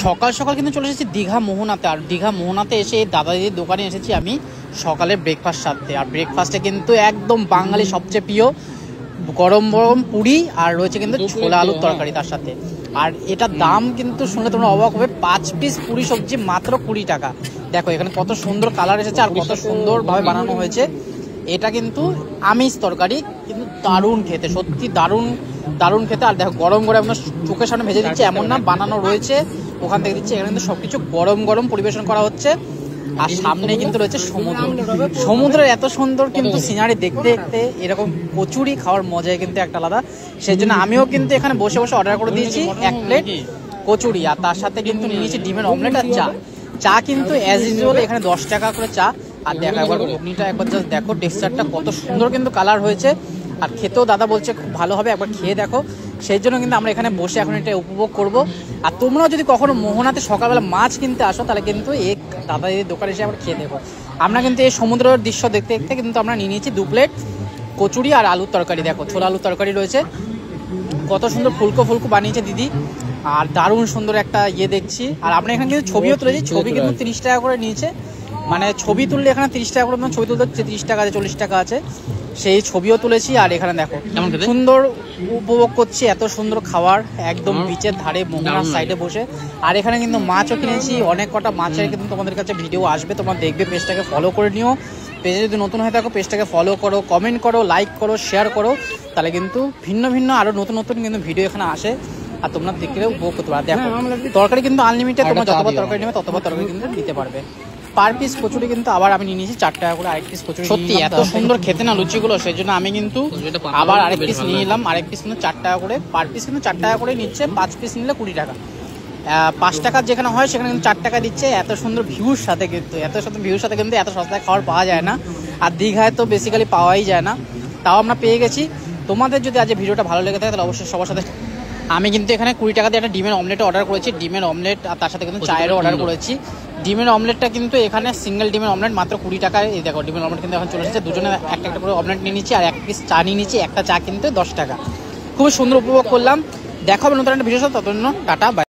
সকাল সকাল কিন্তু চলে এসেছি দীঘা মোহনাতে। আর দীঘা মোহনাতে এসে দাদা দিদির দোকানে এসেছি আমি সকালে ব্রেকফাস্ট সারতে। আর ব্রেকফাস্টে কিন্তু একদম বাঙালি সবচেয়ে প্রিয় গরম গরম পুরি আর রয়েছে কিন্তু ছোলা আলুর তরকারি তার সাথে। আর এটার দাম কিন্তু শুনলে তোমরা অবাক হবে, 5 পিস পুরি সবজি মাত্র 20 টাকা। দেখো এখানে কত সুন্দর কালার এসেছে আর কত সুন্দরভাবে বানানো হয়েছে। এটা কিন্তু আমিষ তরকারি, কিন্তু দারুণ খেতে, সত্যি দারুণ দারুণ খেতে। আর দেখো গরম গরম আপনার চোখের সামনে ভেজে দিচ্ছে, এমন না বানানো রয়েছে ওখান থেকে দিচ্ছে। এখানে কিন্তু সবকিছু গরম গরম পরিবেশন করা হচ্ছে। আর সামনে কিন্তু রয়েছে সমুদ্র। সমুদ্রের এত সুন্দর কিন্তু সিনারি দেখতে দেখতে এরকম কচুরি খাওয়ার মজাই কিন্তু একটা আলাদা। সেই জন্য আমিও কিন্তু এখানে বসে বসে অর্ডার করে দিয়েছি 1 প্লেট কচুরি। আর তার সাথে কিন্তু নিয়েছি ডিমের অমলেট আর চা। চা কিন্তু অ্যাজ ইউজুয়াল এখানে 10 টাকা করে চা। আর দেখো একবার ঘুগনিটা একবার জাস্ট দেখো, টেক্সচারটা কত সুন্দর কিন্তু কালার হয়েছে। আর খেতেও দাদা বলছে খুব ভালো হবে, একবার খেয়ে দেখো। সেই জন্য কিন্তু আমরা এখানে বসে এখন এটা উপভোগ করব। আর তোমরাও যদি কখনো মোহনাতে সকালবেলা মাছ কিনতে আসো তাহলে কিন্তু এই দাদা দিদির দোকানে এসে আবার খেয়ে দেখো। আমরা কিন্তু এই সমুদ্রের দৃশ্য দেখতে দেখতে কিন্তু আমরা নিয়ে নিয়েছি 2 প্লেট কচুরি আর আলুর তরকারি। দেখো ছোলা আলুর তরকারি রয়েছে, কত সুন্দর ফুলকো ফুলকো বানিয়েছে দিদি। আর দারুণ সুন্দর একটা দেখছি। আর আমরা এখানে কিন্তু ছবিও তুলেছি, ছবি কিন্তু 30 টাকা করে নিয়েছে। মানে ছবি তুললে এখানে 30 টাকা করে, ছবি তুলতে 30 টাকা আছে, 40 টাকা আছে, সেই ছবিও তুলেছি। আর এখানে দেখো সুন্দর উপভোগ করছি এত সুন্দর খাবার, একদম বিচের ধারে মোহনার সাইডে বসে। আর এখানে কিন্তু মাছও কিনেছি, অনেক কটা মাছের কিন্তু তোমাদের কাছে ভিডিও আসবে, তোমরা দেখবে। পেজটাকে ফলো করে নিও, পেজে যদি নতুন হয়ে থাকো পেজটাকে ফলো করো, কমেন্ট করো, লাইক করো, শেয়ার করো, তাহলে কিন্তু ভিন্ন ভিন্ন আরো নতুন নতুন কিন্তু ভিডিও এখানে আসে আর তোমরা দেখলে উপভোগ করতে পারো। দেখো তরকারি কিন্তু আনলিমিটেড, তোমরা যতবার তরকারি নেবে ততবার তরকারি কিন্তু দিতে পারবে। পার পিস কচুরি কিন্তু আবার আমি নিয়ে নিয়েছি 4 টাকা করে আরেক পিস কচুরি। সত্যি এত সুন্দর খেতে না লুচিগুলো, সেই জন্য আমি কিন্তু আবার আরেক পিস নিয়ে নিলাম। আরেক পিস কিন্তু 4 টাকা করে, পার পিস কিন্তু 4 টাকা করে নিচ্ছে। 5 পিস নিলে 20 টাকা। 5 টাকার যেখানে হয় সেখানে কিন্তু 4 টাকা দিচ্ছে। এত সুন্দর ভিউর সাথে কিন্তু এত সস্তায় খাবার পাওয়া যায় না। আর দীঘায় তো বেসিক্যালি পাওয়াই যায় না, তাও আমরা পেয়ে গেছি। তোমাদের যদি আজ ভিডিওটা ভালো লেগে থাকে তাহলে অবশ্যই সবার সাথে। আমি কিন্তু এখানে 20 টাকা দিয়ে একটা ডিমের অমলেটও অর্ডার করেছি, ডিমের অমলেট আর তার সাথে কিন্তু চায়েরও অর্ডার করেছি। ডিমের অমলেটটা কিন্তু এখানে সিঙ্গেল ডিমের অমলেট মাত্র 20 টাকায়। এই দেখো ডিমের অমলেট কিন্তু এখন চলে এসেছে। দুজনে একটা একটা করে অমলেট নিয়ে নিচ্ছি আর 1 পিস চা নিয়ে নিচ্ছি। একটা চা কিন্তু 10 টাকা। খুব সুন্দর উপভোগ করলাম। দেখা হবে নতুন একটা ভিডিওর সাথে, ততক্ষণ টাটা বাই।